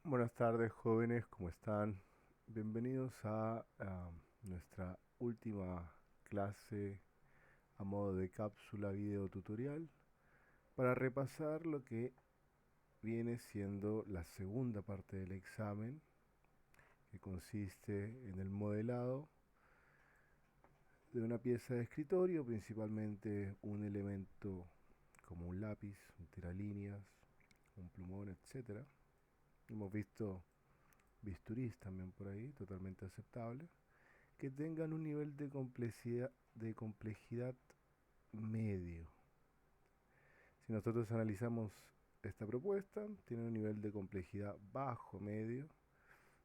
Buenas tardes, jóvenes, ¿cómo están? Bienvenidos a nuestra última clase a modo de cápsula video tutorial para repasar lo que viene siendo la segunda parte del examen, que consiste en el modelado de una pieza de escritorio, principalmente un elemento como un lápiz, un tiralíneas, un plumón, etcétera. Hemos visto bisturís también por ahí, totalmente aceptable, que tengan un nivel de complejidad medio. Si nosotros analizamos esta propuesta, tiene un nivel de complejidad bajo medio.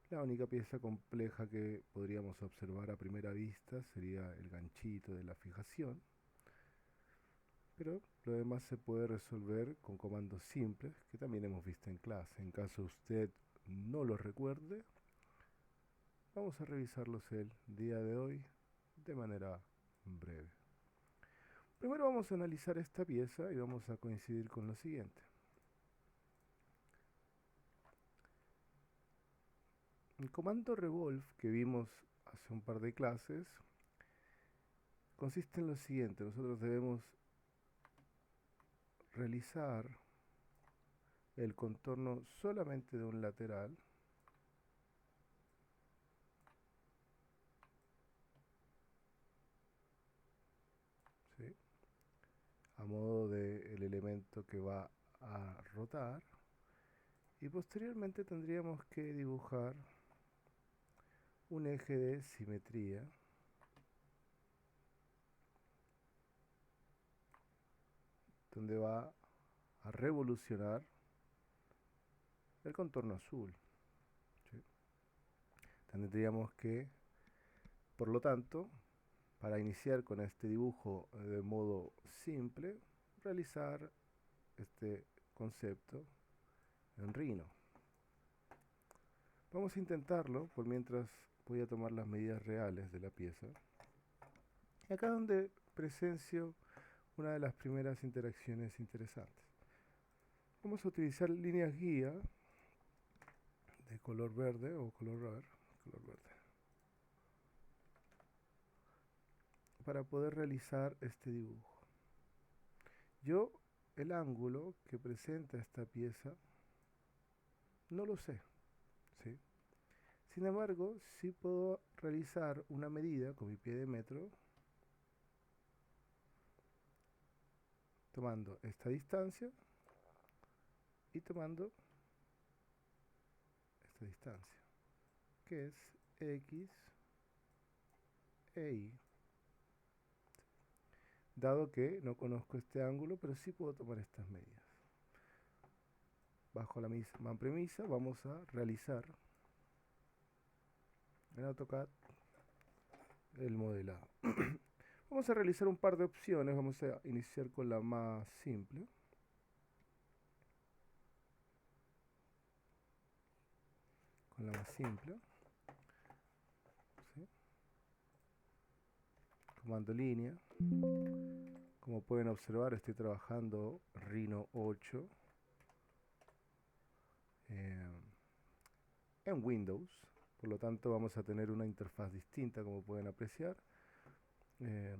La única pieza compleja que podríamos observar a primera vista sería el ganchito de la fijación, pero lo demás se puede resolver con comandos simples que también hemos visto en clase. En caso usted no los recuerde, vamos a revisarlos el día de hoy de manera breve. Primero vamos a analizar esta pieza y vamos a coincidir con lo siguiente. El comando revolve que vimos hace un par de clases consiste en lo siguiente. Nosotros debemos realizar el contorno solamente de un lateral, ¿sí?, a modo del elemento que va a rotar, y posteriormente tendríamos que dibujar un eje de simetría donde va a revolucionar el contorno azul, ¿sí? Tendríamos que, por lo tanto, para iniciar con este dibujo de modo simple, realizar este concepto en Rhino. Vamos a intentarlo, por mientras voy a tomar las medidas reales de la pieza. Y acá es donde presencio una de las primeras interacciones interesantes. Vamos a utilizar líneas guía de color verde o color verde, para poder realizar este dibujo. Yo el ángulo que presenta esta pieza no lo sé, ¿sí? Sin embargo, sí puedo realizar una medida con mi pie de metro tomando esta distancia y tomando esta distancia, que es X e Y. Dado que no conozco este ángulo, pero sí puedo tomar estas medidas. Bajo la misma premisa vamos a realizar en AutoCAD el modelado. Vamos a realizar un par de opciones. Vamos a iniciar con la más simple. ¿Sí? Comando línea. Como pueden observar, estoy trabajando Rhino 8 en Windows. Por lo tanto, vamos a tener una interfaz distinta, como pueden apreciar. Eh,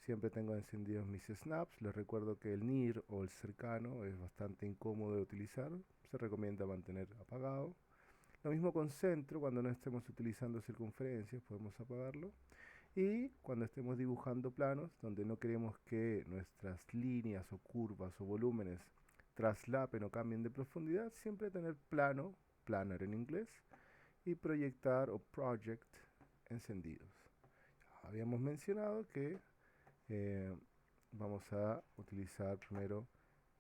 Siempre tengo encendidos mis snaps. Les recuerdo que el NIR o el cercano es bastante incómodo de utilizar. Se recomienda mantener apagado. Lo mismo con centro. Cuando no estemos utilizando circunferencias podemos apagarlo. Y cuando estemos dibujando planos donde no queremos que nuestras líneas o curvas o volúmenes traslapen o cambien de profundidad, siempre tener plano, planner en inglés, y proyectar o project encendidos. Habíamos mencionado que eh, vamos a utilizar primero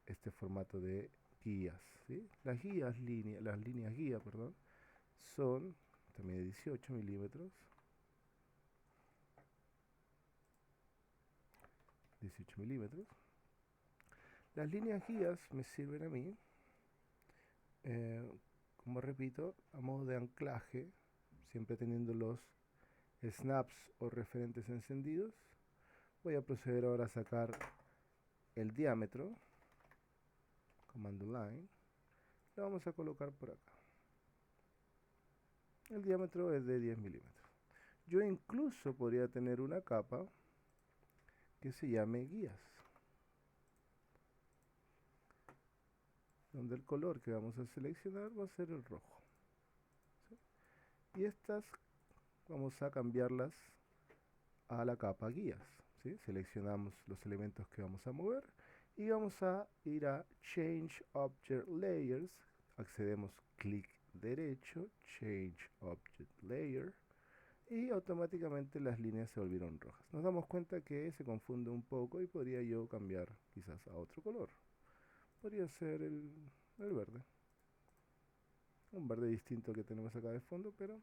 este formato de guías, ¿sí? Las líneas guía, perdón, son también de 18 milímetros. 18 milímetros. Las líneas guías me sirven a mí, como repito, a modo de anclaje, siempre teniendo los snaps o referentes encendidos. Voy a proceder ahora a sacar el diámetro, comando line, lo vamos a colocar por acá. El diámetro es de 10 milímetros. Yo incluso podría tener una capa que se llame guías, donde el color que vamos a seleccionar va a ser el rojo. ¿Sí? Y estas vamos a cambiarlas a la capa guías. ¿Sí? Seleccionamos los elementos que vamos a mover y vamos a ir a Change Object Layers. Accedemos clic derecho, Change Object Layer, y automáticamente las líneas se volvieron rojas. Nos damos cuenta que se confunde un poco y podría yo cambiar quizás a otro color. Podría ser el verde. Un verde distinto que tenemos acá de fondo, pero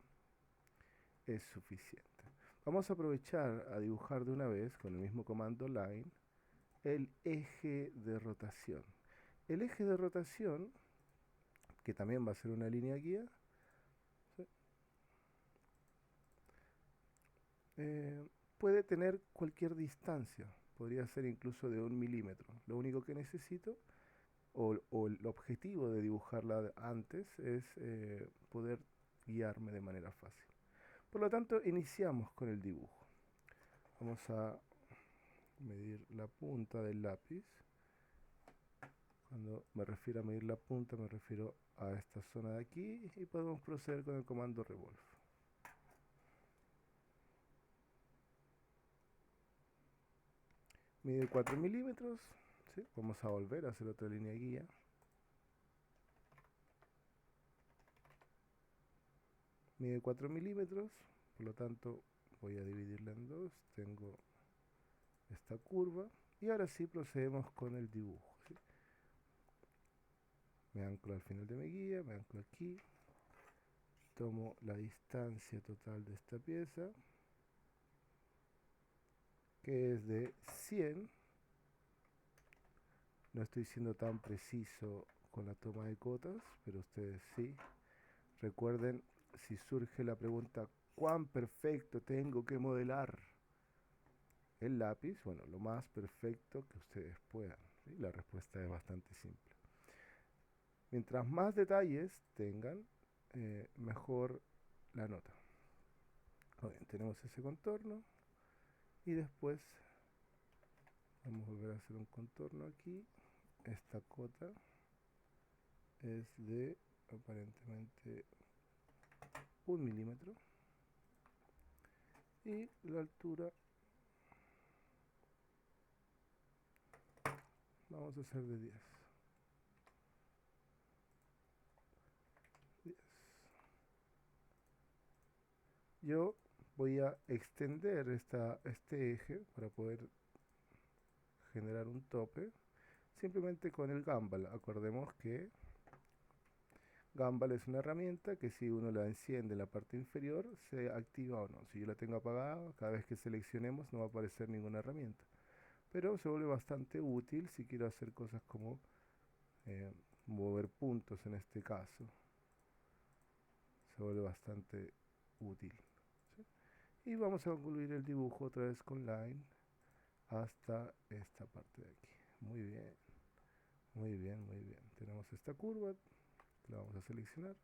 es suficiente. Vamos a aprovechar a dibujar de una vez con el mismo comando line el eje de rotación. El eje de rotación, que también va a ser una línea guía, ¿sí? Puede tener cualquier distancia, podría ser incluso de 1 milímetro. Lo único que necesito, o el objetivo de dibujarla antes, es poder guiarme de manera fácil. Por lo tanto, iniciamos con el dibujo. Vamos a medir la punta del lápiz. Cuando me refiero a medir la punta, me refiero a esta zona de aquí, y podemos proceder con el comando revolve. Mide 4 milímetros. ¿Sí? Vamos a volver a hacer otra línea guía. Mide 4 milímetros, por lo tanto voy a dividirla en dos. Tengo esta curva y ahora sí procedemos con el dibujo. ¿Sí? Me anclo al final de mi guía, me anclo aquí, tomo la distancia total de esta pieza, que es de 100. No estoy siendo tan preciso con la toma de cotas, pero ustedes sí. Recuerden, si surge la pregunta, ¿cuán perfecto tengo que modelar el lápiz? Bueno, lo más perfecto que ustedes puedan. ¿Sí? La respuesta es bastante simple. Mientras más detalles tengan, mejor la nota. Bien, tenemos ese contorno y después vamos a volver a hacer un contorno aquí. Esta cota es de aparentemente 1 milímetro y la altura vamos a hacer de 10. Yo voy a extender este eje para poder generar un tope simplemente con el Gumball. Acordemos que Gumball es una herramienta que si uno la enciende en la parte inferior se activa o no. Si yo la tengo apagada, cada vez que seleccionemos no va a aparecer ninguna herramienta, pero se vuelve bastante útil si quiero hacer cosas como mover puntos. En este caso se vuelve bastante útil, ¿sí? Y vamos a concluir el dibujo otra vez con line hasta esta parte de aquí. Muy bien, muy bien, muy bien. Tenemos esta curva, la vamos a seleccionar.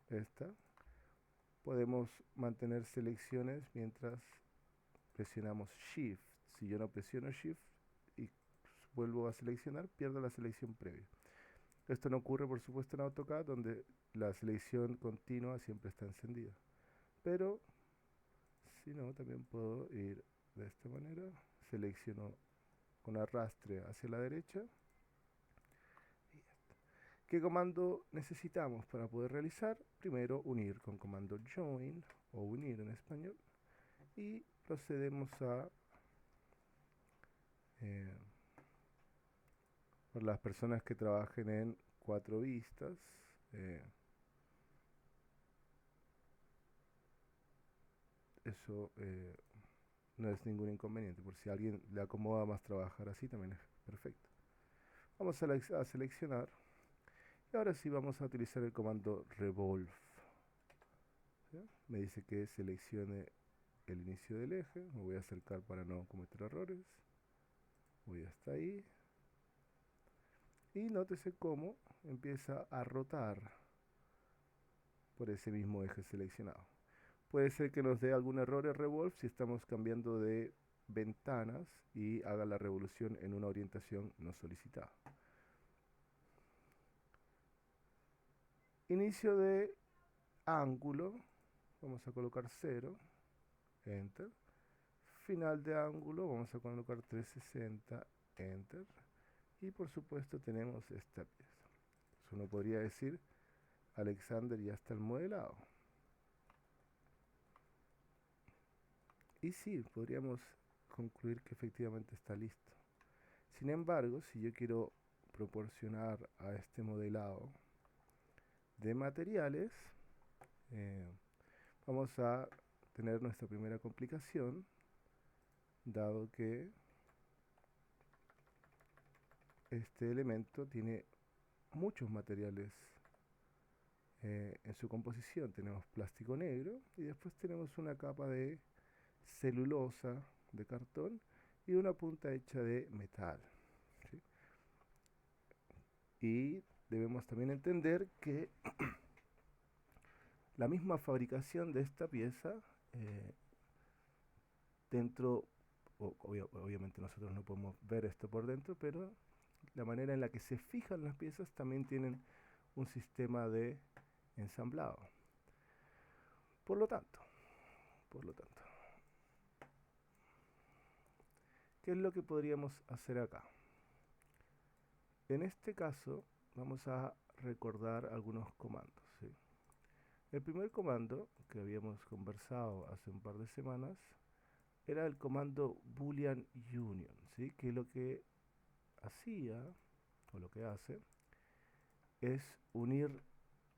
Esta. Podemos mantener selecciones mientras presionamos Shift. Si yo no presiono Shift y vuelvo a seleccionar, pierdo la selección previa. Esto no ocurre, por supuesto, en AutoCAD, donde la selección continua siempre está encendida. Pero, si no, también puedo ir de esta manera. Selecciono con arrastre hacia la derecha. ¿Qué comando necesitamos para poder realizar? Primero, unir con comando Join, o unir en español. Y procedemos a... para las personas que trabajen en 4 vistas, eso no es ningún inconveniente. Por si a alguien le acomoda más trabajar así, también es perfecto. Vamos a seleccionar y ahora sí vamos a utilizar el comando revolve. ¿Sí? Me dice que seleccione el inicio del eje. Me voy a acercar para no cometer errores. Voy hasta ahí y nótese cómo empieza a rotar por ese mismo eje seleccionado. Puede ser que nos dé algún error en Revolve si estamos cambiando de ventanas y haga la revolución en una orientación no solicitada. Inicio de ángulo, vamos a colocar 0, Enter. Final de ángulo, vamos a colocar 360, Enter. Y por supuesto tenemos esta pieza. Entonces uno podría decir, Alexander ya está modelado. Y sí, podríamos concluir que efectivamente está listo. Sin embargo, si yo quiero proporcionar a este modelado de materiales, vamos a tener nuestra primera complicación, dado que este elemento tiene muchos materiales en su composición. Tenemos plástico negro y después tenemos una capa de celulosa de cartón y una punta hecha de metal, ¿sí? Y debemos también entender que la misma fabricación de esta pieza dentro, obviamente nosotros no podemos ver esto por dentro, pero la manera en la que se fijan las piezas también tienen un sistema de ensamblado. Por lo tanto, ¿qué es lo que podríamos hacer acá? En este caso vamos a recordar algunos comandos, ¿sí? El primer comando que habíamos conversado hace un par de semanas era el comando boolean union, ¿sí? Que lo que hacía, o lo que hace, es unir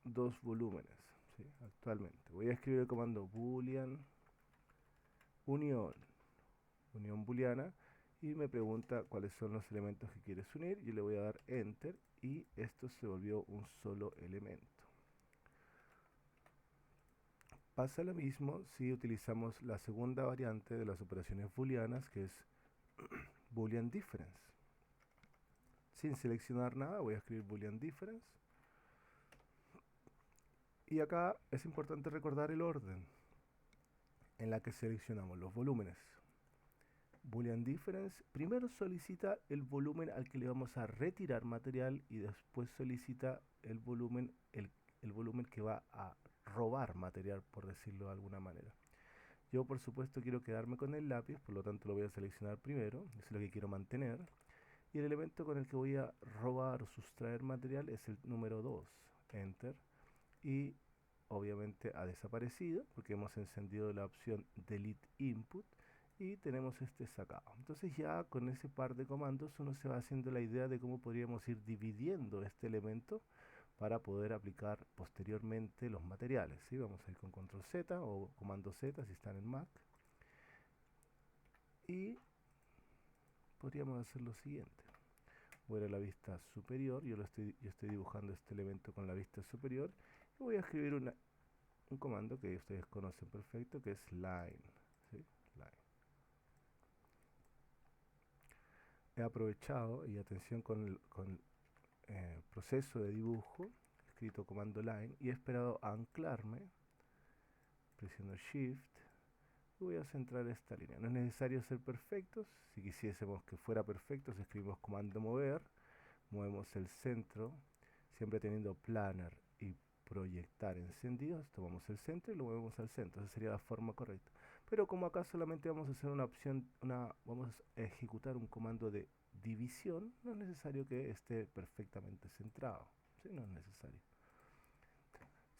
dos volúmenes, ¿sí? Actualmente voy a escribir el comando boolean unión booleana, y me pregunta cuáles son los elementos que quieres unir. Yo le voy a dar enter y esto se volvió un solo elemento. Pasa lo mismo si utilizamos la segunda variante de las operaciones booleanas, que es boolean difference. Sin seleccionar nada voy a escribir boolean difference, y acá es importante recordar el orden en la que seleccionamos los volúmenes. Boolean difference primero solicita el volumen al que le vamos a retirar material y después solicita el volumen que va a robar material, por decirlo de alguna manera. Yo por supuesto quiero quedarme con el lápiz, por lo tanto lo voy a seleccionar primero, es lo que quiero mantener, y el elemento con el que voy a robar o sustraer material es el número 2, enter, y obviamente ha desaparecido porque hemos encendido la opción delete input y tenemos este sacado. Entonces ya con ese par de comandos uno se va haciendo la idea de cómo podríamos ir dividiendo este elemento para poder aplicar posteriormente los materiales, ¿sí? Vamos a ir con control Z o comando Z si están en Mac, y podríamos hacer lo siguiente. Voy a la vista superior, yo estoy dibujando este elemento con la vista superior, y voy a escribir un comando que ustedes conocen perfecto, que es line, ¿sí? Line. He aprovechado, y atención con el proceso de dibujo, he escrito comando line y he esperado a anclarme, presiono shift, y voy a centrar esta línea. No es necesario ser perfectos, si quisiésemos que fuera perfecto escribimos comando mover, movemos el centro, siempre teniendo planner y proyectar encendidos, tomamos el centro y lo movemos al centro. Esa sería la forma correcta. Pero como acá solamente vamos a hacer una opción, vamos a ejecutar un comando de división, no es necesario que esté perfectamente centrado, ¿sí? No es necesario.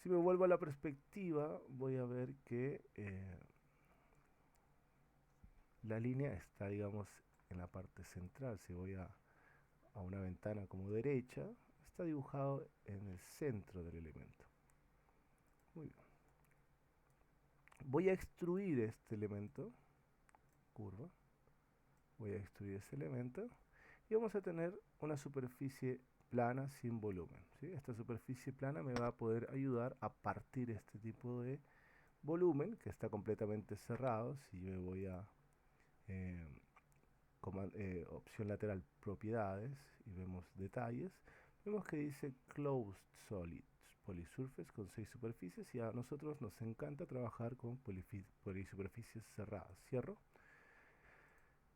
Si me vuelvo a la perspectiva, voy a ver que la línea está, digamos, en la parte central. Si voy a una ventana como derecha, está dibujado en el centro del elemento. Muy bien. Voy a extruir este elemento, curva, voy a extruir ese elemento, y vamos a tener una superficie plana sin volumen, ¿sí? Esta superficie plana me va a poder ayudar a partir este tipo de volumen que está completamente cerrado. Si yo voy a opción lateral propiedades y vemos detalles, vemos que dice closed solid, polysurface con 6 superficies, y a nosotros nos encanta trabajar con polisuperficies cerradas. Cierro.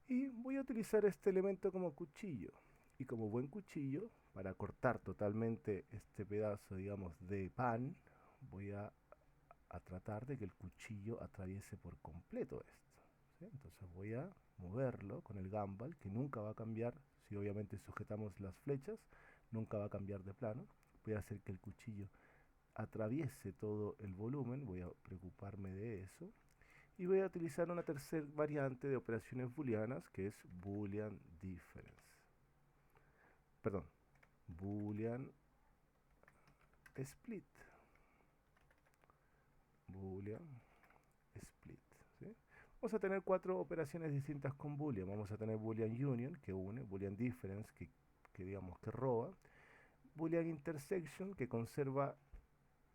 Y voy a utilizar este elemento como cuchillo. Y como buen cuchillo, para cortar totalmente este pedazo, digamos, de pan, voy a tratar de que el cuchillo atraviese por completo esto, ¿sí? Entonces voy a moverlo con el gumball, que nunca va a cambiar, si obviamente sujetamos las flechas, nunca va a cambiar de plano. Voy a hacer que el cuchillo atraviese todo el volumen, voy a preocuparme de eso. Y voy a utilizar una tercera variante de operaciones booleanas, que es Boolean Difference. Perdón, Boolean Split. Boolean Split. ¿Sí? Vamos a tener 4 operaciones distintas con Boolean. Vamos a tener Boolean Union, que une, Boolean Difference, que digamos que roba, Boolean Intersection, que conserva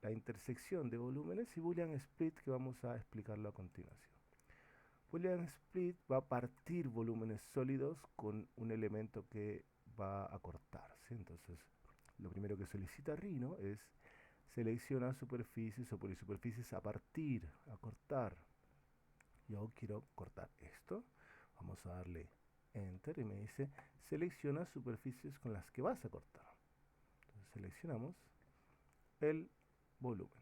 la intersección de volúmenes, y Boolean Split, que vamos a explicarlo a continuación. Boolean Split va a partir volúmenes sólidos con un elemento que va a cortar, ¿sí? Entonces, lo primero que solicita Rhino es selecciona superficies o polisuperficies a partir, a cortar. Yo quiero cortar esto. Vamos a darle Enter y me dice selecciona superficies con las que vas a cortar. Entonces seleccionamos el volumen.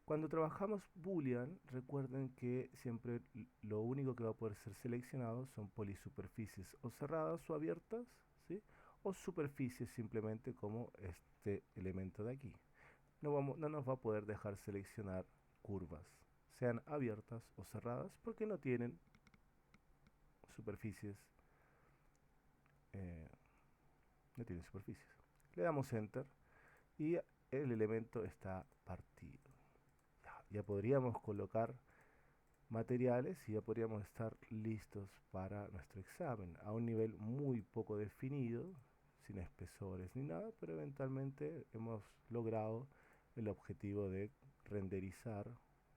Cuando trabajamos Boolean, recuerden que siempre lo único que va a poder ser seleccionado son polisuperficies o cerradas o abiertas, ¿sí? O superficies simplemente como este elemento de aquí. No nos va a poder dejar seleccionar curvas, sean abiertas o cerradas, porque no tienen superficies. No tienen superficies. Le damos Enter y el elemento está partido. Ya podríamos colocar materiales y ya podríamos estar listos para nuestro examen a un nivel muy poco definido, sin espesores ni nada, pero eventualmente hemos logrado el objetivo de renderizar,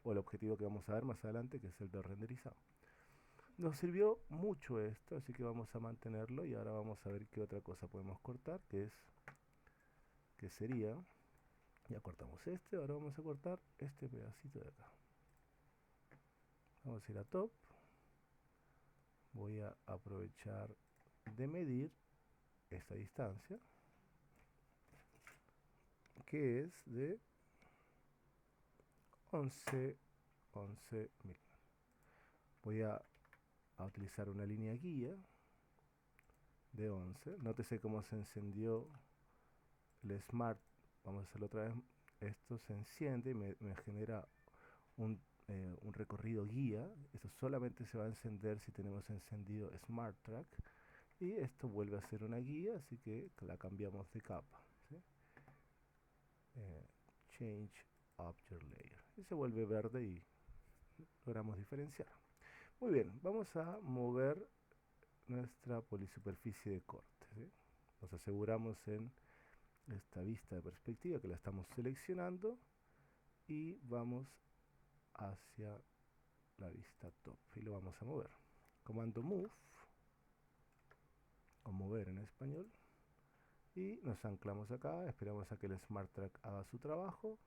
o el objetivo que vamos a ver más adelante, que es el de renderizado. Nos sirvió mucho esto, así que vamos a mantenerlo, y ahora vamos a ver qué otra cosa podemos cortar, que sería, ya cortamos este, ahora vamos a cortar este pedacito de acá. Vamos a ir a Top, voy a aprovechar de medir esta distancia, que es de 11 mil. Voy a utilizar una línea guía de 11. Nótese cómo se encendió el Smart. Vamos a hacerlo otra vez. Esto se enciende y me genera un recorrido guía. Esto solamente se va a encender si tenemos encendido Smart Track. Y esto vuelve a ser una guía, así que la cambiamos de capa, ¿sí? Change Object Layer. Y se vuelve verde y logramos diferenciar. Muy bien, vamos a mover nuestra polisuperficie de corte, ¿sí? Nos aseguramos en esta vista de perspectiva que la estamos seleccionando y vamos hacia la vista top y lo vamos a mover. Comando Move, o mover en español, y nos anclamos acá, esperamos a que el Smart Track haga su trabajo,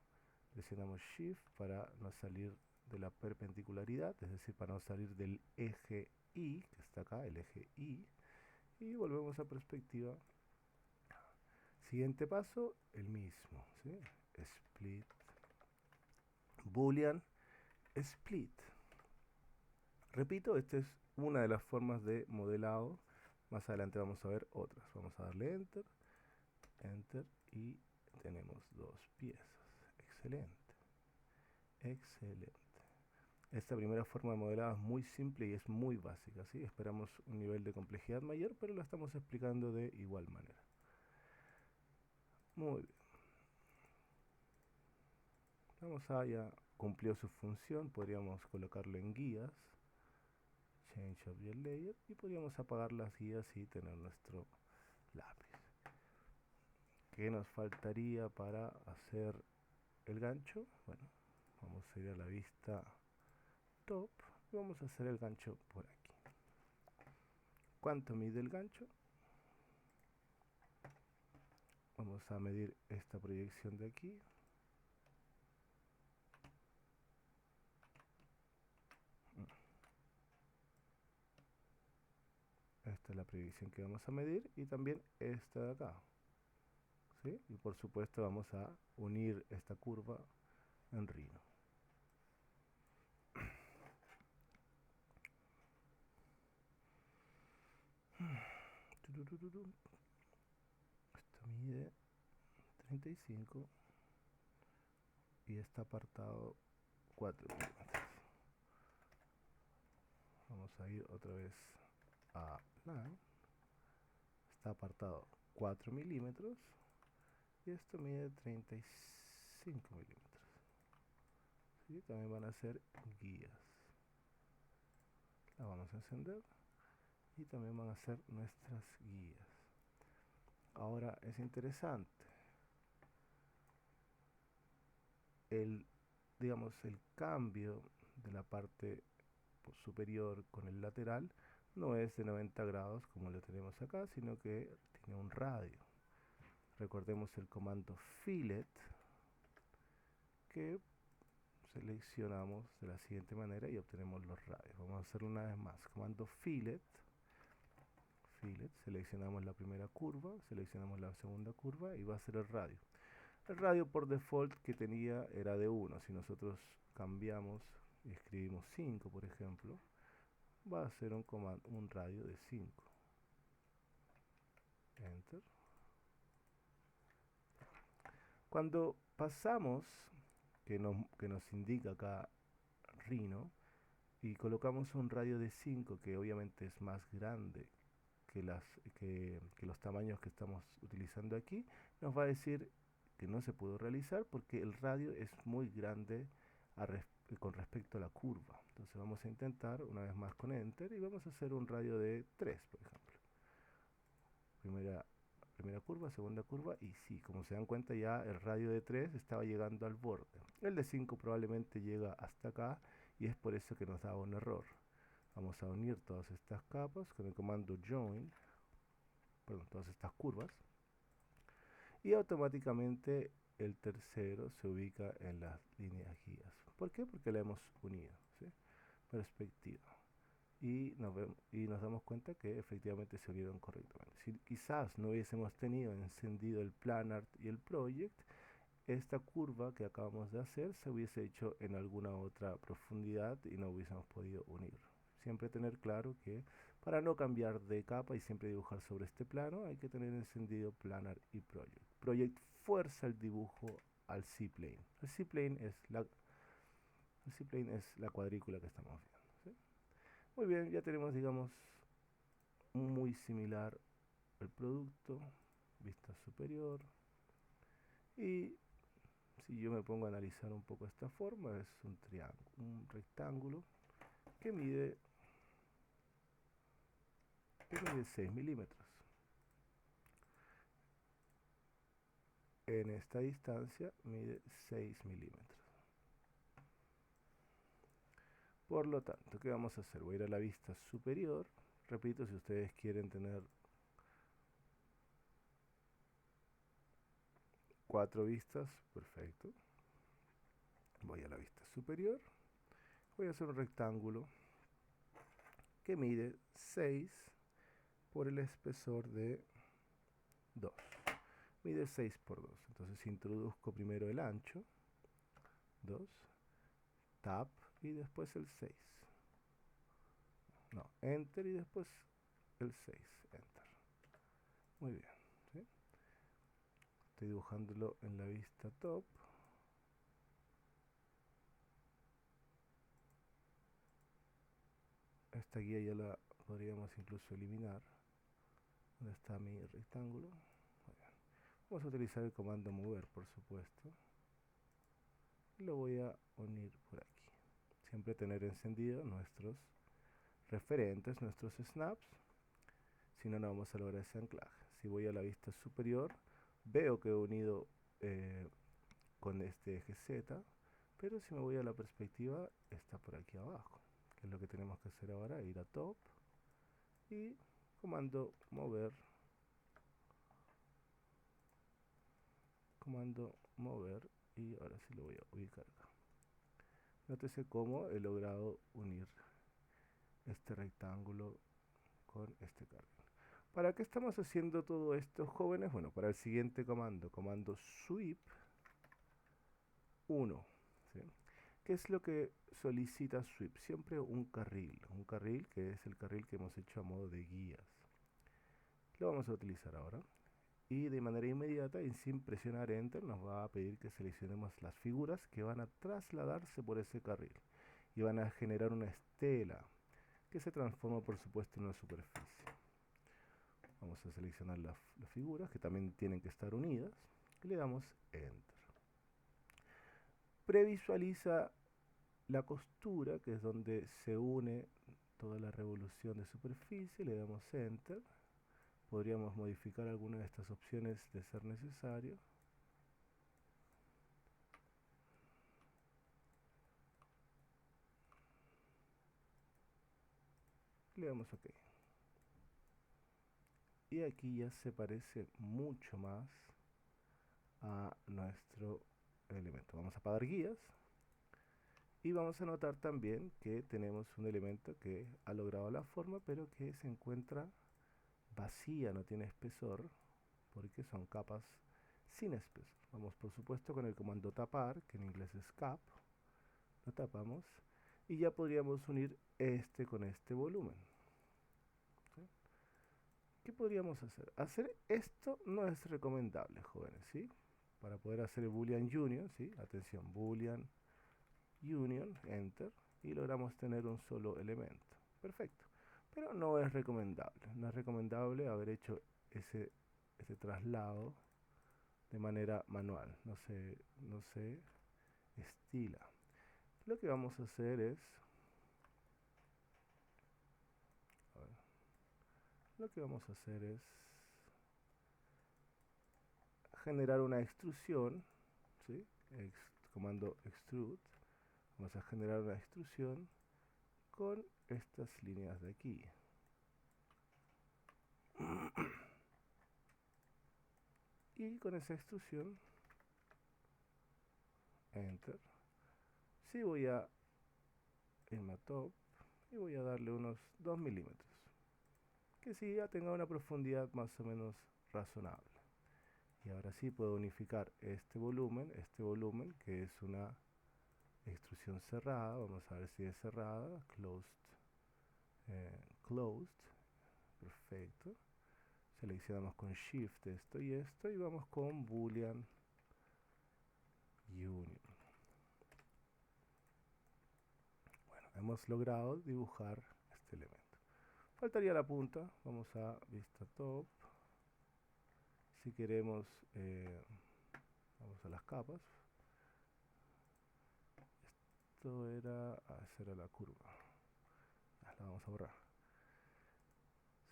presionamos Shift para no salir de la perpendicularidad, es decir, para no salir del eje Y, que está acá, el eje Y, y volvemos a perspectiva. Siguiente paso, el mismo, ¿sí? Split, Boolean Split. Repito, esta es una de las formas de modelado. Más adelante vamos a ver otras. Vamos a darle Enter, Enter, y tenemos dos piezas. Excelente, excelente. Esta primera forma de modelado es muy simple y es muy básica, ¿sí? Esperamos un nivel de complejidad mayor, pero lo estamos explicando de igual manera. Muy bien. Vamos a, ya cumplió su función, podríamos colocarlo en guías, Change Object Layer, y podríamos apagar las guías y tener nuestro lápiz. ¿Qué nos faltaría para hacer el gancho? Bueno, vamos a ir a la vista top y vamos a hacer el gancho por aquí. ¿Cuánto mide el gancho? Vamos a medir esta proyección de aquí. Esta es la proyección que vamos a medir y también esta de acá, ¿sí? Y por supuesto vamos a unir esta curva en Rhino. Esto mide 35 y está apartado 4 milímetros. Vamos a ir otra vez a line. Está apartado 4 milímetros y esto mide 35 milímetros. ¿Sí? También van a ser guías. La vamos a encender y también van a ser nuestras guías. Ahora es interesante digamos, el cambio de la parte superior con el lateral no es de 90 grados como lo tenemos acá, sino que tiene un radio. Recordemos el comando fillet, que seleccionamos de la siguiente manera y obtenemos los radios. Vamos a hacerlo una vez más. Comando fillet, seleccionamos la primera curva, seleccionamos la segunda curva y va a ser el radio. El radio por default que tenía era de 1. Si nosotros cambiamos y escribimos 5, por ejemplo, va a ser un radio de 5. Enter. Cuando pasamos, que nos indica acá Rhino, y colocamos un radio de 5, que obviamente es más grande que los tamaños que estamos utilizando aquí, nos va a decir que no se pudo realizar porque el radio es muy grande con respecto a la curva. Entonces vamos a intentar una vez más con Enter y vamos a hacer un radio de 3, por ejemplo. Primera curva, segunda curva, y sí, como se dan cuenta ya el radio de 3 estaba llegando al borde. El de 5 probablemente llega hasta acá y es por eso que nos daba un error. Vamos a unir todas estas capas con el comando join, perdón, todas estas curvas, y automáticamente el tercero se ubica en las líneas guías. ¿Por qué? Porque la hemos unido, ¿sí? Perspectiva. Y nos damos cuenta que efectivamente se unieron correctamente. Si quizás no hubiésemos tenido encendido el PlanArt y el Project, esta curva que acabamos de hacer se hubiese hecho en alguna otra profundidad y no hubiésemos podido unir. Siempre tener claro que para no cambiar de capa y siempre dibujar sobre este plano hay que tener encendido PlanArt y Project. Project fuerza el dibujo al C-Plane. El C-Plane es la cuadrícula que estamos viendo, ¿sí? Muy bien, ya tenemos, digamos, muy similar el producto, vista superior. Y si yo me pongo a analizar un poco esta forma, es un triángulo, un rectángulo que mide 6 milímetros. En esta distancia mide 6 milímetros. Por lo tanto, ¿qué vamos a hacer? Voy a ir a la vista superior. Repito, si ustedes quieren tener 4 vistas, perfecto. Voy a la vista superior. Voy a hacer un rectángulo que mide 6 por el espesor de 2. Mide 6 por 2. Entonces introduzco primero el ancho, 2, tab y después el 6. No, enter y después el 6, enter. Muy bien, ¿sí? Estoy dibujándolo en la vista top. Esta guía ya la podríamos incluso eliminar. ¿Dónde está mi rectángulo? Muy bien. Vamos a utilizar el comando mover, por supuesto. Y lo voy a unir por aquí. Siempre tener encendido nuestros referentes, nuestros snaps. Si no, no vamos a lograr ese anclaje. Si voy a la vista superior, veo que he unido con este eje Z, pero si me voy a la perspectiva, está por aquí abajo. Que es lo que tenemos que hacer ahora, ir a top y comando mover comando mover, y ahora sí lo voy a ubicar acá. Nótese cómo he logrado unir este rectángulo con este carril. ¿Para qué estamos haciendo todo esto, jóvenes? Bueno, para el siguiente comando, comando sweep 1. ¿Sí? ¿Qué es lo que solicita sweep? Siempre un carril que es el carril que hemos hecho a modo de guías. Lo vamos a utilizar ahora. Y de manera inmediata y sin presionar enter nos va a pedir que seleccionemos las figuras que van a trasladarse por ese carril y van a generar una estela que se transforma por supuesto en una superficie. Vamos a seleccionar las figuras que también tienen que estar unidas y le damos enter. Previsualiza la costura, que es donde se une toda la revolución de superficie, le damos enter. Podríamos modificar alguna de estas opciones de ser necesario. Le damos OK. Y aquí ya se parece mucho más a nuestro elemento. Vamos a apagar guías. Y vamos a notar también que tenemos un elemento que ha logrado la forma, pero que se encuentra vacía, no tiene espesor, porque son capas sin espesor. Vamos por supuesto con el comando tapar, que en inglés es cap, lo tapamos, y ya podríamos unir este con este volumen. ¿Sí? ¿Qué podríamos hacer? Hacer esto no es recomendable, jóvenes, ¿sí? Para poder hacer el Boolean Union, ¿sí? Atención, Boolean Union, enter, y logramos tener un solo elemento. Perfecto. Pero no es recomendable. No es recomendable haber hecho ese traslado de manera manual. No se estila. Lo que vamos a hacer es... generar una extrusión, ¿sí? Comando extrude. Vamos a generar una extrusión con estas líneas de aquí. Y con esa extrusión, enter. Sí, voy a irme a top y voy a darle unos 2 milímetros. Que sí ya tenga una profundidad más o menos razonable. Y ahora sí puedo unificar este volumen que es una extrusión cerrada. Vamos a ver si es cerrada. Closed. Perfecto. Seleccionamos con Shift esto y vamos con Boolean Union. Bueno, hemos logrado dibujar este elemento. Faltaría la punta. Vamos a vista top. Si queremos, vamos a las capas. Esa era la curva. La vamos a borrar.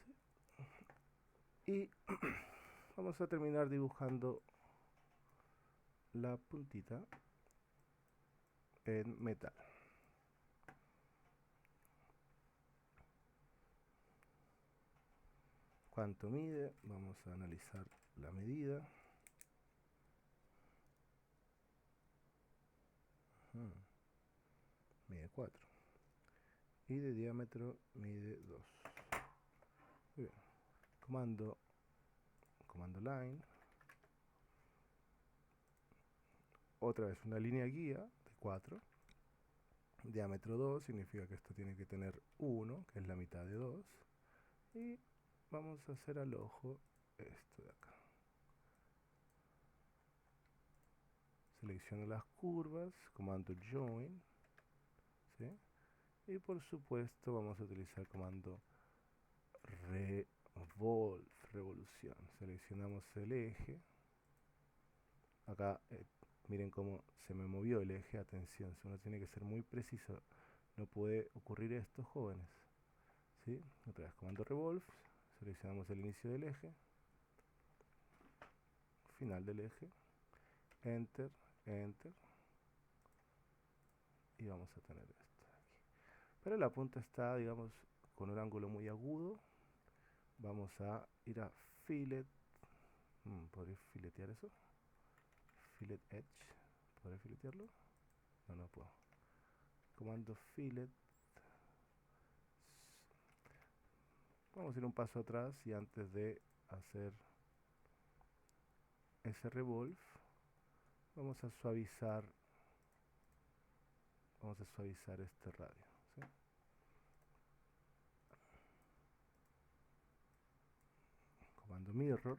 ¿Sí? Y vamos a terminar dibujando la puntita en metal. ¿Cuánto mide? Vamos a analizar la medida. Mide 4. Y de diámetro mide 2. Muy bien. Comando line. Otra vez una línea guía de 4. Diámetro 2 significa que esto tiene que tener 1, que es la mitad de 2. Y vamos a hacer al ojo esto de acá. Selecciono las curvas, comando join, ¿sí? Y por supuesto vamos a utilizar el comando revolución. Seleccionamos el eje. Acá miren cómo se me movió el eje. Atención, uno tiene que ser muy preciso. No puede ocurrir esto, jóvenes. ¿Sí? Otra vez, comando revolve. Seleccionamos el inicio del eje, final del eje, enter, enter, y vamos a tener esto aquí. Pero la punta está, digamos, con un ángulo muy agudo. Vamos a ir a fillet. ¿Podría filetear eso? fillet edge. ¿Podré filetearlo? No, no puedo. Comando fillet. Vamos a ir un paso atrás y antes de hacer ese revolve, vamos a suavizar este radio, ¿sí? Comando mirror,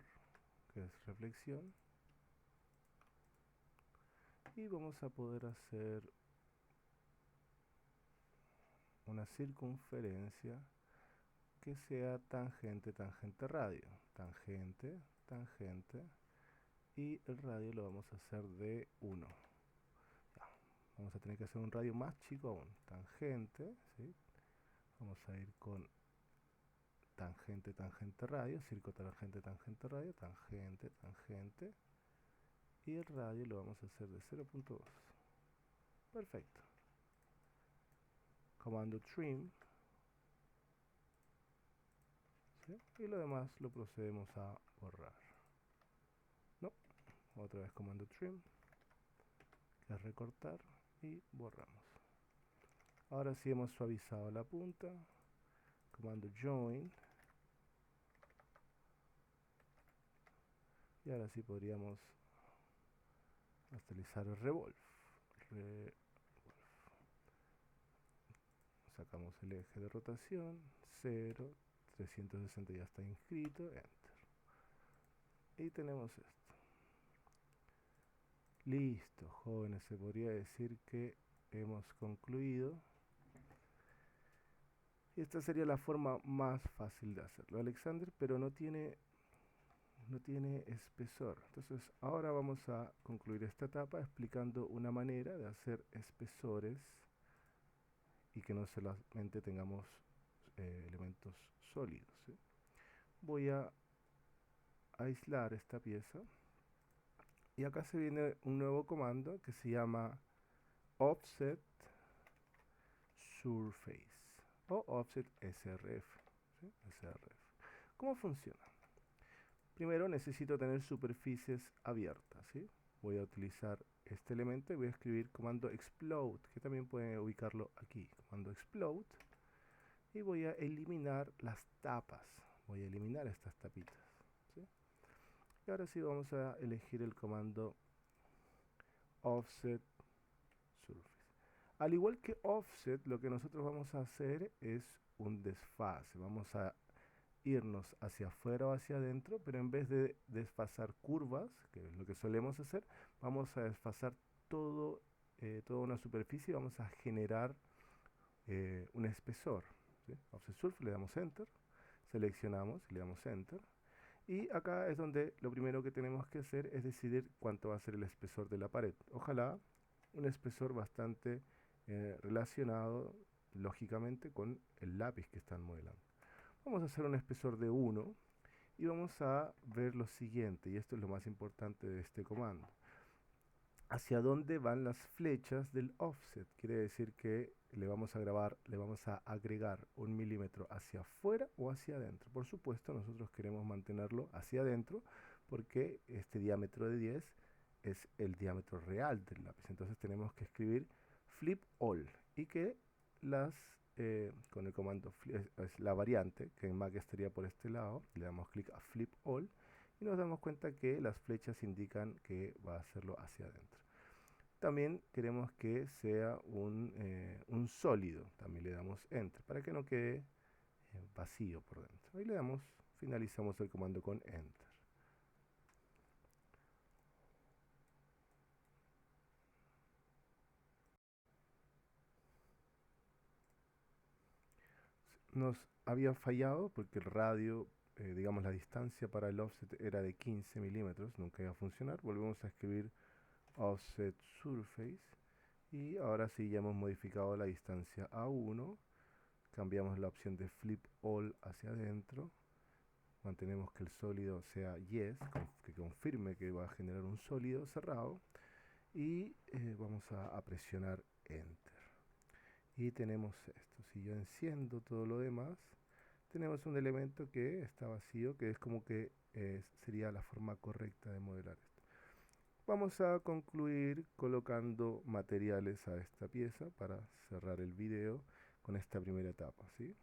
que es reflexión, y vamos a poder hacer una circunferencia que sea tangente, tangente, radio, tangente, tangente, y el radio lo vamos a hacer de 1. Vamos a tener que hacer un radio más chico aún, tangente, ¿sí? Vamos a ir con tangente, tangente, radio, circo, tangente, tangente, radio, tangente, tangente, y el radio lo vamos a hacer de 0.2. Perfecto. Comando trim, ¿sí? Y lo demás lo procedemos a borrar. No, otra vez comando trim, que es recortar, y borramos. Ahora sí hemos suavizado la punta. Comando join, y ahora sí podríamos actualizar el revolve. Sacamos el eje de rotación, 0, 360 ya está inscrito, enter. Y tenemos esto. Listo, jóvenes, se podría decir que hemos concluido. Y esta sería la forma más fácil de hacerlo, Alexander, pero no tiene espesor. Entonces ahora vamos a concluir esta etapa explicando una manera de hacer espesores y que no solamente tengamos elementos sólidos, ¿sí? Voy a aislar esta pieza y acá se viene un nuevo comando que se llama offset surface o offset srf, ¿sí? srf. ¿Cómo funciona? Primero necesito tener superficies abiertas, ¿sí? Voy a utilizar este elemento y voy a escribir comando explode, que también pueden ubicarlo aquí, comando explode, y voy a eliminar las tapas, voy a eliminar estas tapitas, ¿sí? Y ahora sí vamos a elegir el comando offset surface. Al igual que offset, lo que nosotros vamos a hacer es un desfase, vamos a irnos hacia afuera o hacia adentro, pero en vez de desfasar curvas, que es lo que solemos hacer, vamos a desfasar toda una superficie y vamos a generar un espesor, ¿sí? Offset surface, le damos enter, seleccionamos y le damos enter, y acá es donde lo primero que tenemos que hacer es decidir cuánto va a ser el espesor de la pared. Ojalá un espesor bastante relacionado lógicamente con el lápiz que están modelando. Vamos a hacer un espesor de 1 y vamos a ver lo siguiente, y esto es lo más importante de este comando. ¿Hacia dónde van las flechas del offset? Quiere decir que le vamos a agregar 1 milímetro hacia afuera o hacia adentro. Por supuesto, nosotros queremos mantenerlo hacia adentro porque este diámetro de 10 es el diámetro real del lápiz. Entonces tenemos que escribir flip all y que con el comando es la variante, que en Mac estaría por este lado, le damos clic a flip all y nos damos cuenta que las flechas indican que va a hacerlo hacia adentro. También queremos que sea un sólido, también le damos enter para que no quede vacío por dentro. Ahí le damos, finalizamos el comando con enter. Nos había fallado porque el radio, digamos la distancia para el offset era de 15 milímetros, nunca iba a funcionar. Volvemos a escribir offset surface y ahora sí ya hemos modificado la distancia a 1, cambiamos la opción de flip all hacia adentro, mantenemos que el sólido sea yes, que confirme que va a generar un sólido cerrado, y vamos a presionar enter. Y tenemos esto. Si yo enciendo todo lo demás, tenemos un elemento que está vacío, que es como que sería la forma correcta de modelar esto. Vamos a concluir colocando materiales a esta pieza para cerrar el video con esta primera etapa, ¿sí?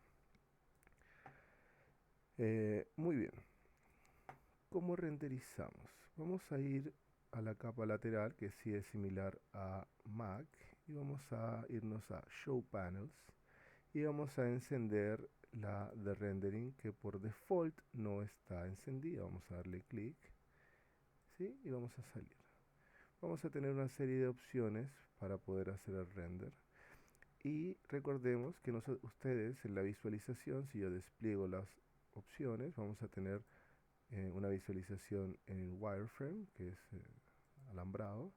Muy bien. ¿Cómo renderizamos? Vamos a ir a la capa lateral, que sí es similar a Mac, y vamos a irnos a Show Panels y vamos a encender la de rendering, que por default no está encendida. Vamos a darle clic, ¿sí? Y vamos a salir. Vamos a tener una serie de opciones para poder hacer el render. Y recordemos que ustedes en la visualización, si yo despliego las opciones, vamos a tener una visualización en wireframe, que es alambrado,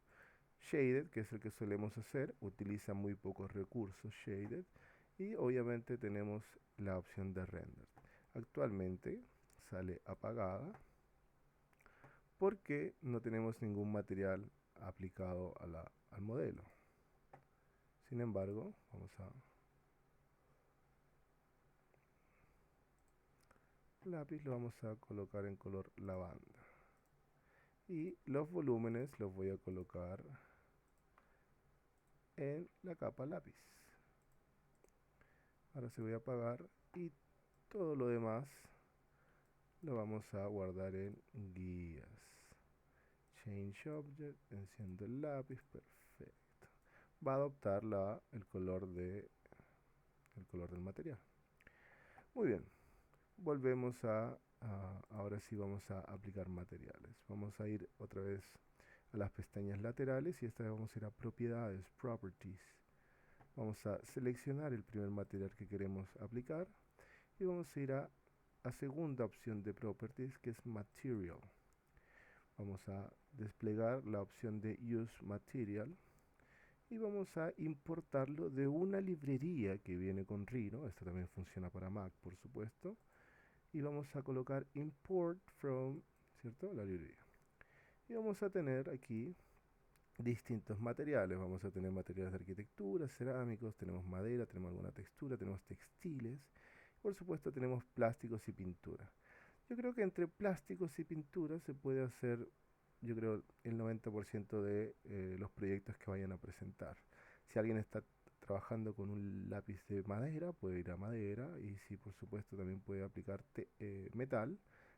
shaded, que es el que solemos hacer, utiliza muy pocos recursos shaded, y obviamente tenemos la opción de render. Actualmente sale apagada porque no tenemos ningún material aplicado al modelo. Sin embargo, vamos a lápiz, lo vamos a colocar en color lavanda. Y los volúmenes los voy a colocar en la capa lápiz. Ahora se voy a apagar y todo lo demás lo vamos a guardar en guías. Change Object, enciendo el lápiz, perfecto. Va a adoptar el color del material. Muy bien, volvemos ahora sí vamos a aplicar materiales. Vamos a ir otra vez a las pestañas laterales y esta vez vamos a ir a propiedades, properties. Vamos a seleccionar el primer material que queremos aplicar y vamos a ir a segunda opción de properties, que es material. Vamos a desplegar la opción de use material y vamos a importarlo de una librería que viene con Rhino. Esta también funciona para Mac, por supuesto, y vamos a colocar import from, ¿cierto?, la librería. Y vamos a tener aquí distintos materiales. Vamos a tener materiales de arquitectura, cerámicos, tenemos madera, tenemos alguna textura, tenemos textiles, por supuesto tenemos plásticos y pintura. Yo creo que entre plásticos y pintura se puede hacer, yo creo, el 90% de los proyectos que vayan a presentar. Si alguien está trabajando con un lápiz de madera, puede ir a madera, y si por supuesto también puede aplicar metal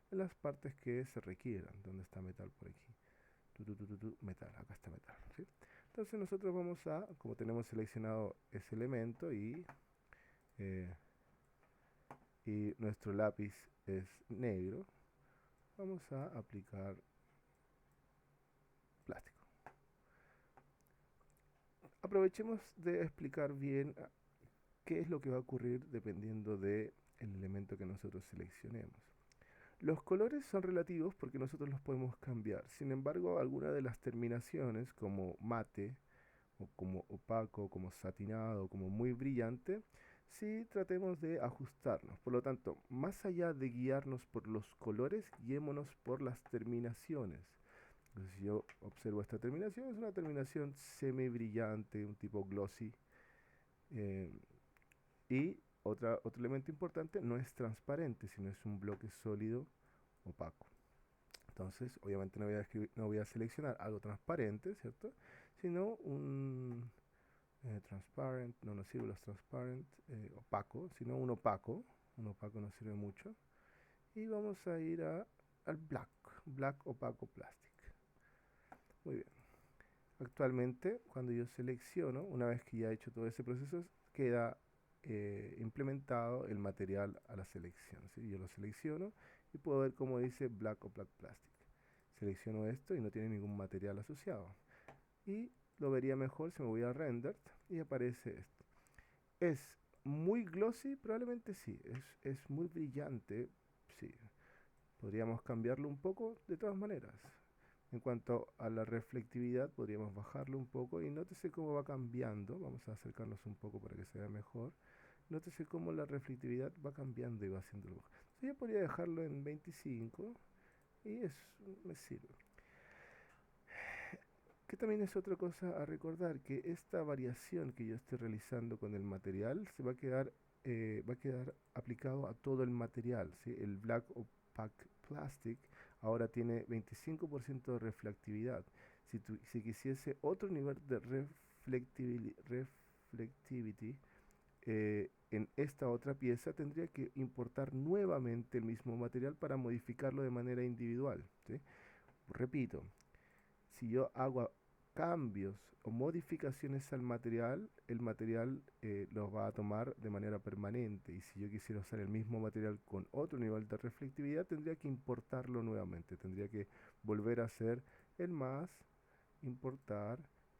en las partes que se requieran. ¿Dónde está metal? Por aquí. Metal, acá está metal, ¿sí? Entonces nosotros vamos a, como tenemos seleccionado ese elemento eh, y nuestro lápiz es negro, vamos a aplicar plástico. Aprovechemos de explicar bien qué es lo que va a ocurrir dependiendo del elemento que nosotros seleccionemos. Los colores son relativos porque nosotros los podemos cambiar. Sin embargo, algunas de las terminaciones, como mate, o como opaco, como satinado, como muy brillante, sí tratemos de ajustarnos. Por lo tanto, más allá de guiarnos por los colores, guiémonos por las terminaciones. Entonces, si yo observo esta terminación, es una terminación semi brillante, un tipo glossy. Y otro elemento importante, no es transparente, sino es un bloque sólido opaco. Entonces, obviamente no voy a seleccionar algo transparente, ¿cierto? Sino un transparent, no nos sirve los transparent, opaco, sino un opaco nos sirve mucho. Y vamos a ir al black opaco plastic. Muy bien. Actualmente, cuando yo selecciono, una vez que ya he hecho todo ese proceso, queda implementado el material a la selección, ¿sí? Yo lo selecciono y puedo ver cómo dice black o black plastic. Selecciono esto y no tiene ningún material asociado. Y lo vería mejor si me voy a render y aparece esto. ¿Es muy glossy? Probablemente sí. ¿Es muy brillante? Sí. Podríamos cambiarlo un poco de todas maneras. En cuanto a la reflectividad, podríamos bajarlo un poco y nótese cómo va cambiando. Vamos a acercarnos un poco para que se vea mejor. Nótese cómo la reflectividad va cambiando y va haciendo el dibujo. Entonces yo podría dejarlo en 25 y me sirve. Que también es otra cosa a recordar, que esta variación que yo estoy realizando con el material se va a quedar aplicado a todo el material, ¿sí? El Black Opaque Plastic ahora tiene 25% de reflectividad. Si quisiese otro nivel de reflectivity, en esta otra pieza tendría que importar nuevamente el mismo material para modificarlo de manera individual, ¿sí? Repito, si yo hago cambios o modificaciones al material, el material los va a tomar de manera permanente. Y si yo quisiera usar el mismo material con otro nivel de reflectividad, tendría que importarlo nuevamente. Tendría que volver a hacer el más, importar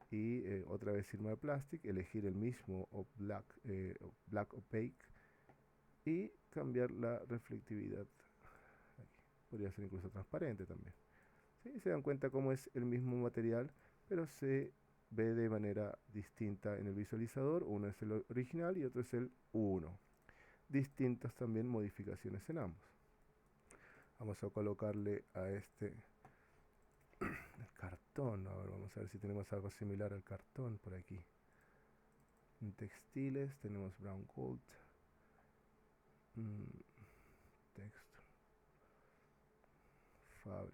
y otra vez irme a Plastic, elegir el mismo o black opaque y cambiar la reflectividad. Aquí. Podría ser incluso transparente también. ¿Sí? Se dan cuenta cómo es el mismo material, pero se ve de manera distinta en el visualizador. Uno es el original y otro es el 1. Distintas también modificaciones en ambos. Vamos a colocarle a este el cartón. A ver, vamos a ver si tenemos algo similar al cartón por aquí. En textiles tenemos brown gold. Texto. Fabric.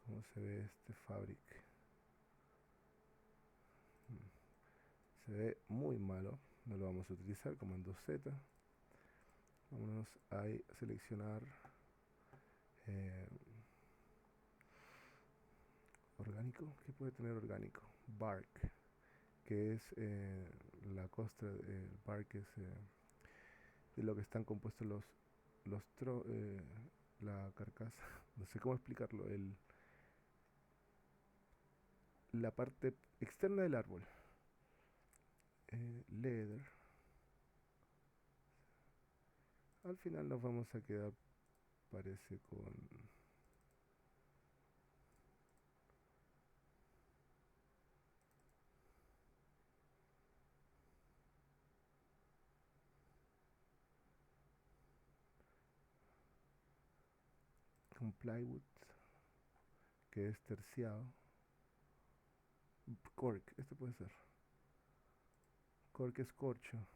¿Cómo se ve este fabric? Se ve muy malo. No lo vamos a utilizar. Comando Z. Vámonos a seleccionar orgánico. ¿Qué puede tener orgánico? Bark, que es la costra. Bark es de lo que están compuestos la carcasa. No sé cómo explicarlo. La parte externa del árbol. Leather. Al final nos vamos a quedar, parece, con plywood, que es terciado. Cork, este puede ser. Cork es corcho.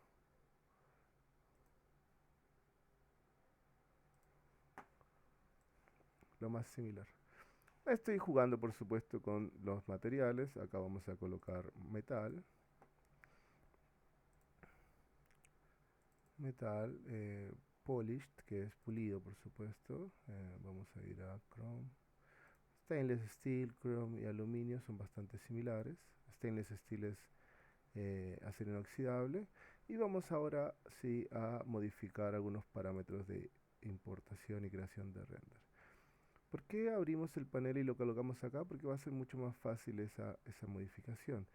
Lo más similar. Estoy jugando, por supuesto, con los materiales. Acá vamos a colocar metal. Metal polished, que es pulido, por supuesto. Vamos a ir a chrome. Stainless steel, chrome y aluminio son bastante similares. Stainless steel es acero inoxidable. Y vamos ahora sí a modificar algunos parámetros de importación y creación de render. ¿Por qué abrimos el panel y lo colocamos acá? Porque va a ser mucho más fácil esa modificación.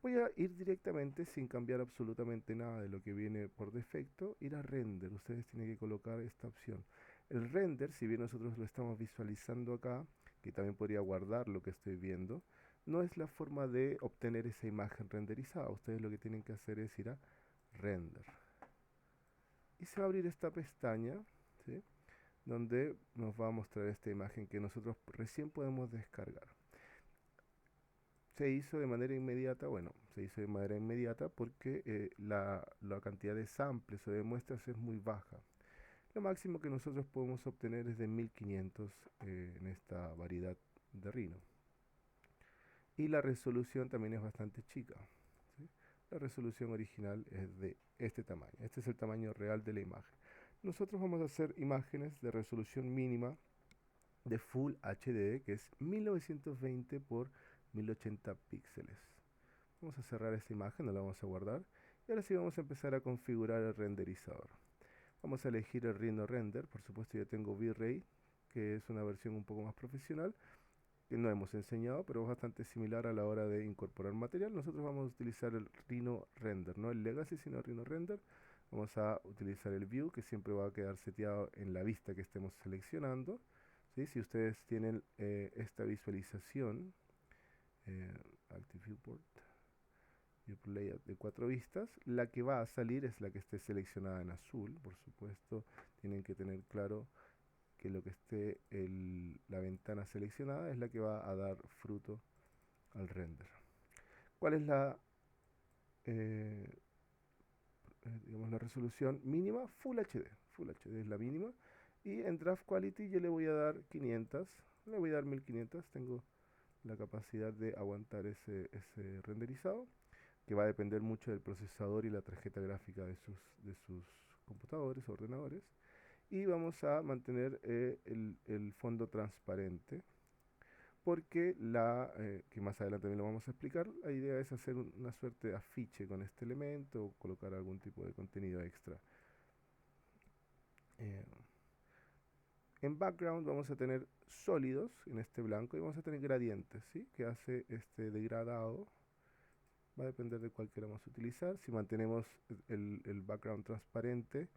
Voy a ir directamente sin cambiar absolutamente nada de lo que viene por defecto, ir a render. Ustedes tienen que colocar esta opción. El render, si bien nosotros lo estamos visualizando acá, que también podría guardar lo que estoy viendo, no es la forma de obtener esa imagen renderizada. Ustedes lo que tienen que hacer es ir a render. Y se va a abrir esta pestaña, ¿sí?, donde nos va a mostrar esta imagen que nosotros recién podemos descargar. Se hizo de manera inmediata, bueno, se hizo de manera inmediata porque la cantidad de samples o de muestras es muy baja. Lo máximo que nosotros podemos obtener es de 1500 en esta variedad de Rhino. Y la resolución también es bastante chica, ¿sí? La resolución original es de este tamaño. Este es el tamaño real de la imagen. Nosotros vamos a hacer imágenes de resolución mínima de Full HD, que es 1920 por 1080 píxeles. Vamos a cerrar esta imagen, no la vamos a guardar. Y ahora sí vamos a empezar a configurar el renderizador. Vamos a elegir el Rhino Render. Por supuesto yo tengo V-Ray, que es una versión un poco más profesional, que no hemos enseñado, pero es bastante similar a la hora de incorporar material. Nosotros vamos a utilizar el Rhino Render, no el Legacy, sino el Rhino Render. Vamos a utilizar el View, que siempre va a quedar seteado en la vista que estemos seleccionando, ¿sí? Si ustedes tienen esta visualización, Active Viewport, Layout de 4 vistas, la que va a salir es la que esté seleccionada en azul. Por supuesto, tienen que tener claro que lo que esté la ventana seleccionada es la que va a dar fruto al render. ¿Cuál es digamos, la resolución mínima? Full HD. Full HD es la mínima. Y en Draft Quality yo le voy a dar 500, le voy a dar 1500. Tengo la capacidad de aguantar ese renderizado, que va a depender mucho del procesador y la tarjeta gráfica de sus computadores o ordenadores. Y vamos a mantener el fondo transparente, porque que más adelante también lo vamos a explicar, la idea es hacer una suerte de afiche con este elemento o colocar algún tipo de contenido extra. Eh, en background vamos a tener sólidos en este blanco y vamos a tener gradientes, ¿sí? Que hace este degradado. Va a depender de cuál queramos utilizar. Si mantenemos el background transparente,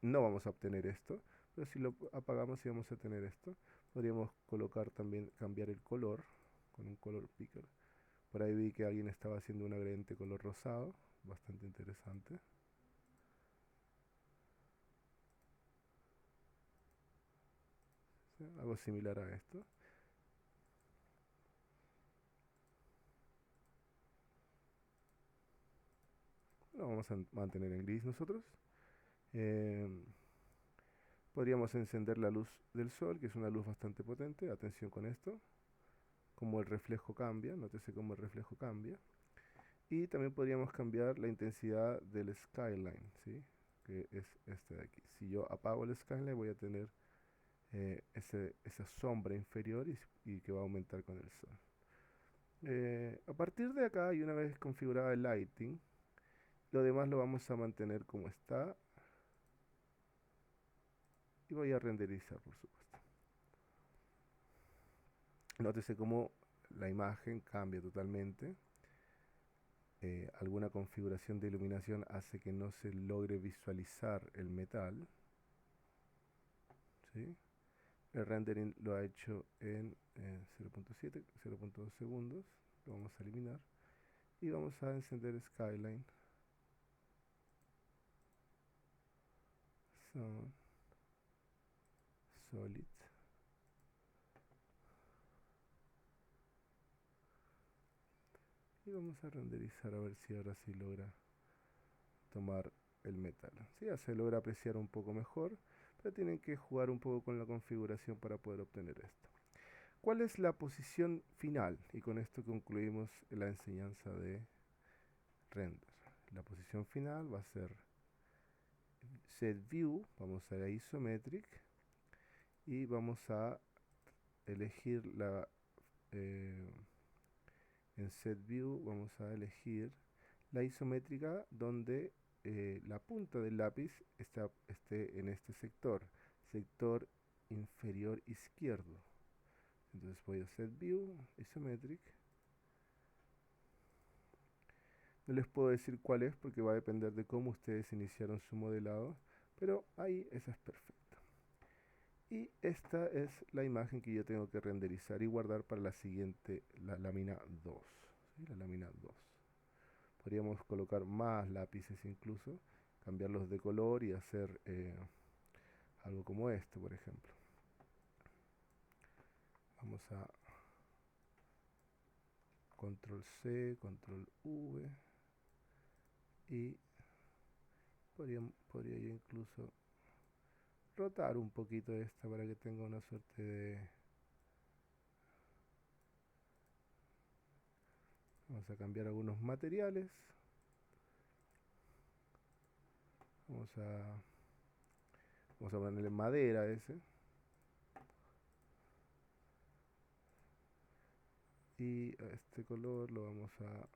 no vamos a obtener esto, pero si lo apagamos sí vamos a tener esto. Podríamos colocar también, cambiar el color con un color picker. Por ahí vi que alguien estaba haciendo un gradiente color rosado, bastante interesante. ¿Sí? Algo similar a esto. Lo vamos a mantener en gris nosotros. Podríamos encender la luz del sol, que es una luz bastante potente. Atención con esto, como el reflejo cambia, nótese cómo el reflejo cambia. Y también podríamos cambiar la intensidad del skyline, ¿sí? Que es este de aquí. Si yo apago el skyline voy a tener esa sombra inferior y que va a aumentar con el sol. A partir de acá, y una vez configurada el lighting, lo demás lo vamos a mantener como está. Y voy a renderizar, por supuesto. Nótese cómo la imagen cambia totalmente. Alguna configuración de iluminación hace que no se logre visualizar el metal, ¿sí? El rendering lo ha hecho en 0.7, 0.2 segundos. Lo vamos a eliminar. Y vamos a encender Skyline. Son Solid. Y vamos a renderizar a ver si ahora sí logra tomar el metal. Sí, ya se logra apreciar un poco mejor, pero tienen que jugar un poco con la configuración para poder obtener esto. ¿Cuál es la posición final? Y con esto concluimos la enseñanza de render. La posición final va a ser set view, vamos a ir a isometric y vamos a elegir en set view vamos a elegir la isométrica donde la punta del lápiz esté en este sector inferior izquierdo. Entonces voy a set view isometric. No les puedo decir cuál es porque va a depender de cómo ustedes iniciaron su modelado, pero ahí esa es perfecta. Y esta es la imagen que yo tengo que renderizar y guardar para la siguiente, la lámina 2. ¿Sí? La lámina 2. Podríamos colocar más lápices incluso, cambiarlos de color y hacer algo como esto, por ejemplo. Vamos a control C, control V y podría yo incluso rotar un poquito esta para que tenga una suerte de... Vamos a cambiar algunos materiales. Vamos a ponerle madera a ese. Y a este color lo vamos a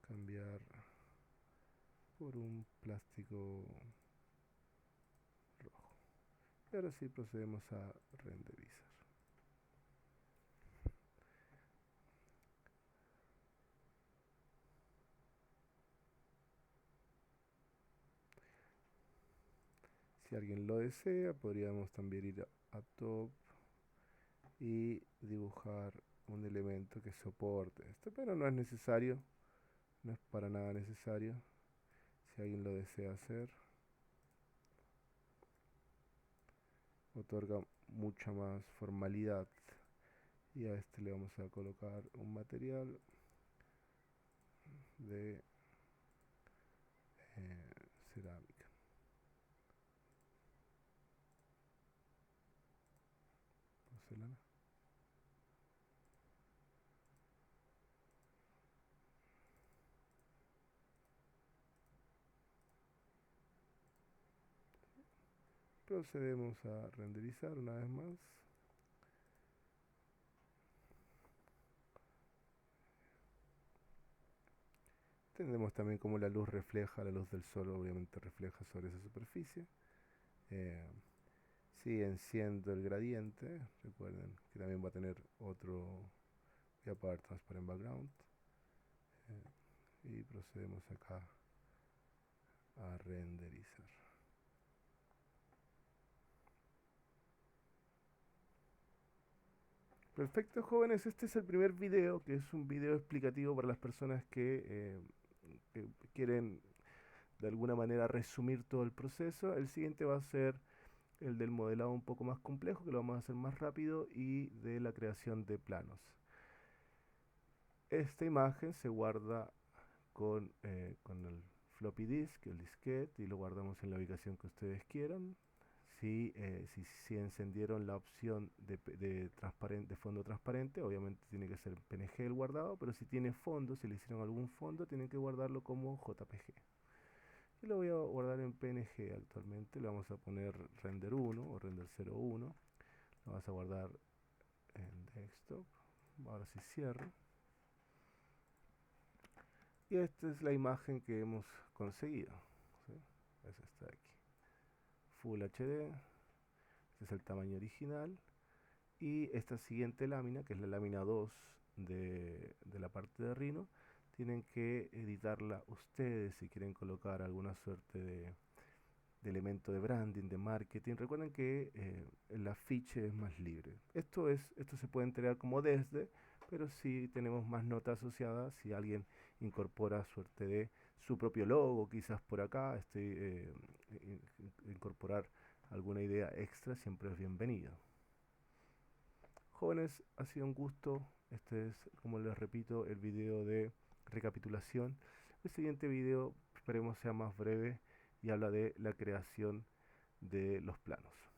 cambiar por un plástico rojo. Y ahora sí procedemos a renderizar. Si alguien lo desea, podríamos también ir a Top y dibujar un elemento que soporte esto, pero no es necesario, no es para nada necesario. Si alguien lo desea hacer, otorga mucha más formalidad. Y a este le vamos a colocar un material de cerámica. Porcelana. Procedemos a renderizar una vez más. Tenemos también como la luz refleja, la luz del sol obviamente refleja sobre esa superficie. Eh, si enciendo el gradiente, recuerden que también va a tener otro, voy a apagar Transparent Background. Y procedemos acá a renderizar. Perfecto, jóvenes, este es el primer video, que es un video explicativo para las personas que quieren de alguna manera resumir todo el proceso. El siguiente va a ser el del modelado un poco más complejo, que lo vamos a hacer más rápido, y de la creación de planos. Esta imagen se guarda con el floppy disk, el disquete, y lo guardamos en la ubicación que ustedes quieran. Si encendieron la opción de fondo transparente, obviamente tiene que ser PNG el guardado, pero si tiene fondo, si le hicieron algún fondo, tienen que guardarlo como JPG. Y lo voy a guardar en PNG actualmente, le vamos a poner render 1 o render 01, lo vamos a guardar en desktop. Ahora sí cierro. Y esta es la imagen que hemos conseguido, ¿sí? Es esta de aquí. Full HD, este es el tamaño original. Y esta siguiente lámina, que es la lámina 2 de la parte de Rhino, tienen que editarla ustedes si quieren colocar alguna suerte de elemento de branding, de marketing. Recuerden que el afiche es más libre. Esto se puede entregar como desde, pero si tenemos más nota asociada, si alguien incorpora suerte de su propio logo, quizás por acá, incorporar alguna idea extra siempre es bienvenido. Jóvenes, ha sido un gusto. Este es, como les repito, el video de recapitulación. El siguiente video esperemos sea más breve y habla de la creación de los planos.